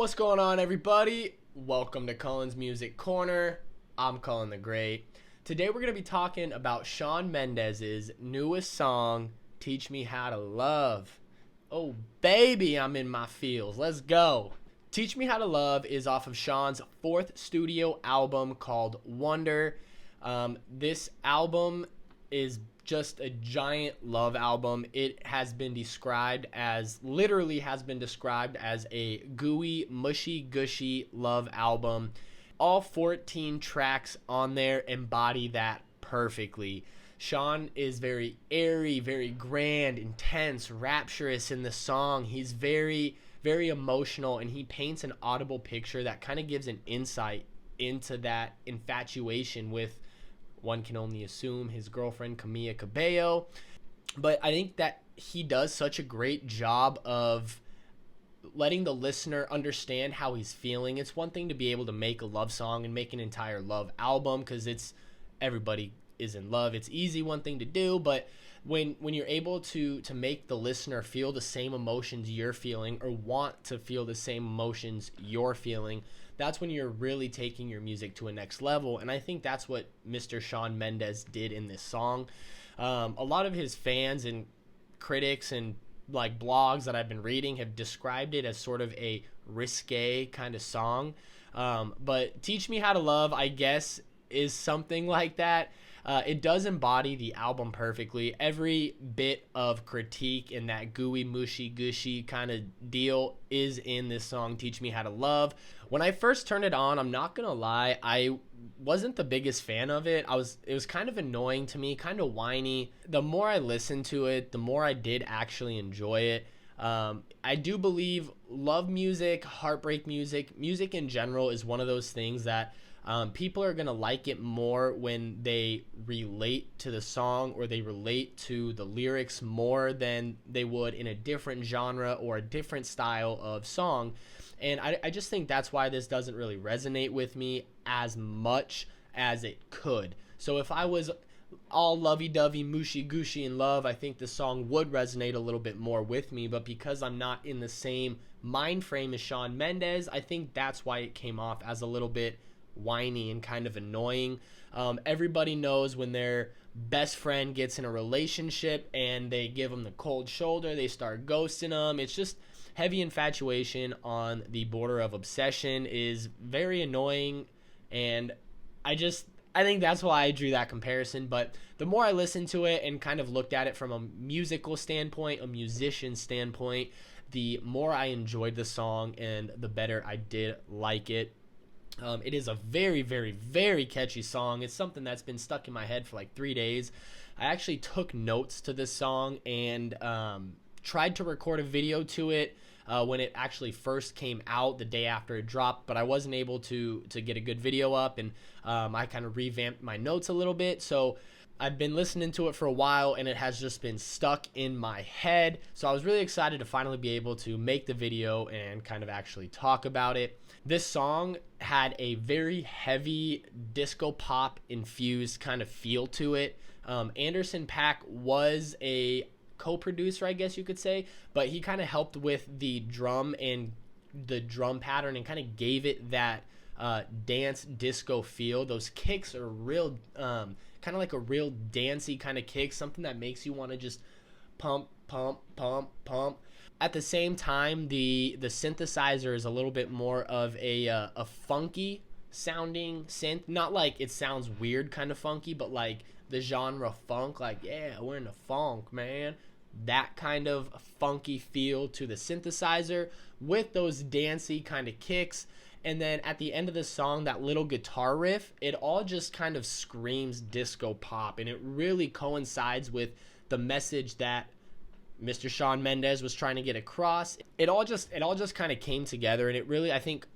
What's going on, everybody? Welcome to Cullen's Music Corner. I'm Cullen the Great. Today we're going to be talking about Shawn Mendes' newest song, Teach Me How to Love. Oh baby, I'm in my feels. Let's go. Teach Me How to Love is off of Shawn's fourth studio album called Wonder. This album is just a giant love album. It has been described as, literally has been described as a gooey, mushy, gushy love album. All 14 tracks on there embody that perfectly. Shawn is very airy, very grand, intense, rapturous in the song. He's very, very emotional, and he paints an audible picture that kind of gives an insight into that infatuation with, one can only assume, his girlfriend Camila Cabello. But I think that he does such a great job of letting the listener understand how he's feeling. It's one thing to be able to make a love song and make an entire love album because it's everybody is in love. It's easy, one thing to do, but when you're able to make the listener feel the same emotions you're feeling or want to feel the same emotions you're feeling, that's when you're really taking your music to a next level. And I think that's what Mr. Shawn Mendes did in this song. A lot of his fans and critics and like blogs that I've been reading have described it as sort of a risque kind of song. But Teach Me How to Love, I guess, is something like that. It does embody the album perfectly. Every bit of critique in that gooey, mushy, gushy kind of deal is in this song, Teach Me How to Love. When I first turned it on, I'm not going to lie, I wasn't the biggest fan of it. It was kind of annoying to me, kind of whiny. The more I listened to it, the more I did actually enjoy it. I do believe love music, heartbreak music, music in general is one of those things that people are going to like it more when they relate to the song or they relate to the lyrics more than they would in a different genre or a different style of song. And I just think that's why this doesn't really resonate with me as much as it could. So if I was all lovey-dovey, mushy-gushy in love, I think the song would resonate a little bit more with me. But because I'm not in the same mind frame as Shawn Mendes, I think that's why it came off as a little bit whiny and kind of annoying. Everybody knows when their best friend gets in a relationship and they give them the cold shoulder, they start ghosting them. It's just heavy infatuation on the border of obsession is very annoying, and I think that's why I drew that comparison. But the more I listened to it and kind of looked at it from a musical standpoint, a musician standpoint, the more I enjoyed the song and the better I did like it. It is a very, very, very catchy song. It's something that's been stuck in my head for like 3 days. I actually took notes to this song and tried to record a video to it when it actually first came out the day after it dropped, but I wasn't able to get a good video up, and I kind of revamped my notes a little bit. So I've been listening to it for a while, and it has just been stuck in my head. So I was really excited to finally be able to make the video and kind of actually talk about it. This song had a very heavy disco pop infused kind of feel to it. Anderson .Paak was a co-producer, I guess you could say, but he kind of helped with the drum and the drum pattern and kind of gave it that dance disco feel. Those kicks are real, kind of like a real dancey kind of kick, something that makes you want to just pump, pump, pump, pump. At the same time, the synthesizer is a little bit more of a funky sounding synth. Not like it sounds weird kind of funky, but like the genre funk, like, yeah, we're in the funk, man. That kind of funky feel to the synthesizer with those dancey kind of kicks. And then at the end of the song, that little guitar riff, it all just kind of screams disco pop. And it really coincides with the message that Mr. Shawn Mendes was trying to get across. It all just kind of came together, and it really, I think,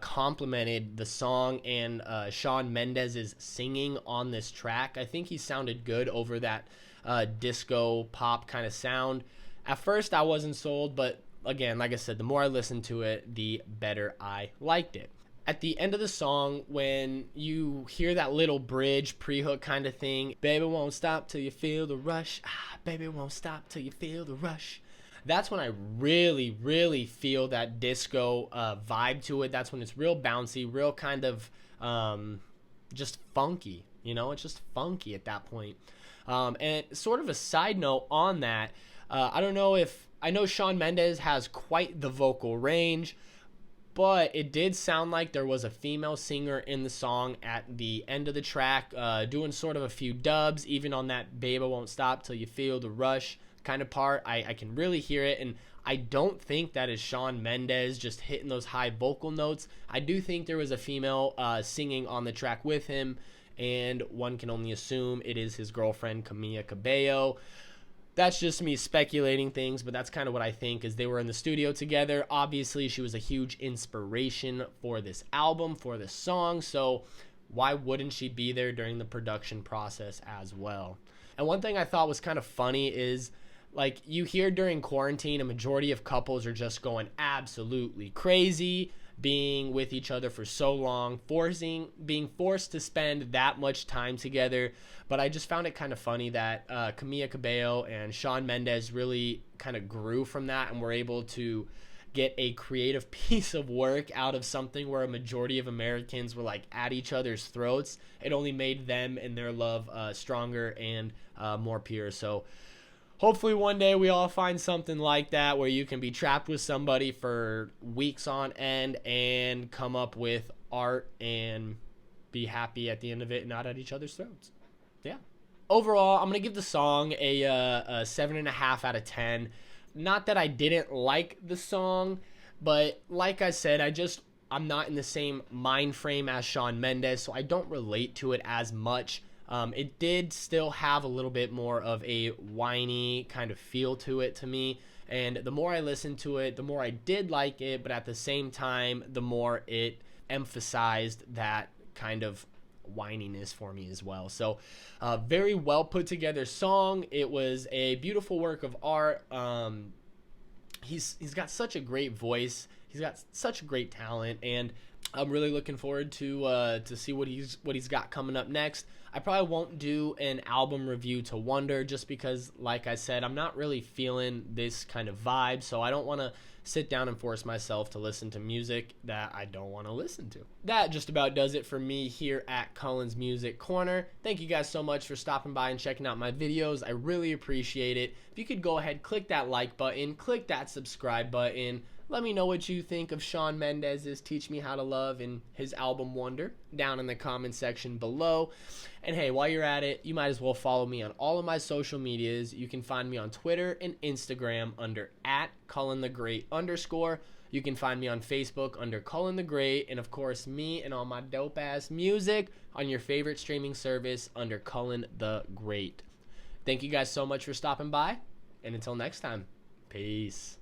complemented the song and Shawn Mendes' singing on this track. I think he sounded good over that disco pop kind of sound. At first, I wasn't sold, but again, like I said, the more I listened to it, the better I liked it. At the end of the song, when you hear that little bridge pre-hook kind of thing, baby won't stop till you feel the rush. Ah, baby won't stop till you feel the rush. that's when I really, really feel that disco vibe to it. That's when it's real bouncy, real kind of just funky. You know, it's just funky at that point. And sort of a side note on that, I don't know if I know Shawn Mendes has quite the vocal range, but it did sound like there was a female singer in the song at the end of the track, doing sort of a few dubs, even on that Babe I Won't Stop Till You Feel the Rush kind of part. I can really hear it, and I don't think that is Shawn Mendes just hitting those high vocal notes. I do think there was a female singing on the track with him, and one can only assume it is his girlfriend, Camila Cabello. That's just me speculating things, but that's kind of what I think, is they were in the studio together. Obviously, she was a huge inspiration for this album, for this song, so why wouldn't she be there during the production process as well? And one thing I thought was kind of funny is, like, you hear during quarantine, a majority of couples are just going absolutely crazy, being with each other for so long, being forced to spend that much time together. But I just found it kind of funny that Camila Cabello and Shawn Mendes really kind of grew from that and were able to get a creative piece of work out of something where a majority of Americans were like at each other's throats. It only made them and their love stronger and more pure. So hopefully one day we all find something like that where you can be trapped with somebody for weeks on end and come up with art and be happy at the end of it and not at each other's throats. Yeah. Overall, I'm going to give the song a 7.5 out of 10. Not that I didn't like the song, but like I said, I'm not in the same mind frame as Shawn Mendes, so I don't relate to it as much. It did still have a little bit more of a whiny kind of feel to it to me, and the more I listened to it, the more I did like it, but at the same time, the more it emphasized that kind of whininess for me as well. So very well put together song. It was a beautiful work of art. He's got such a great voice. He's got such great talent, and I'm really looking forward to see what he's got coming up next. I probably won't do an album review to Wonder just because, like I said, I'm not really feeling this kind of vibe, so I don't want to sit down and force myself to listen to music that I don't want to listen to. That just about does it for me here at Cullen's Music Corner. Thank you guys so much for stopping by and checking out my videos. I really appreciate it. If you could go ahead, click that like button, click that subscribe button. Let me know what you think of Shawn Mendes' Teach Me How to Love and his album Wonder down in the comment section below. And hey, while you're at it, you might as well follow me on all of my social medias. You can find me on Twitter and Instagram under @CullenTheGreat_. You can find me on Facebook under Cullen The Great. And of course, me and all my dope ass music on your favorite streaming service under Cullen The Great. Thank you guys so much for stopping by. And until next time, peace.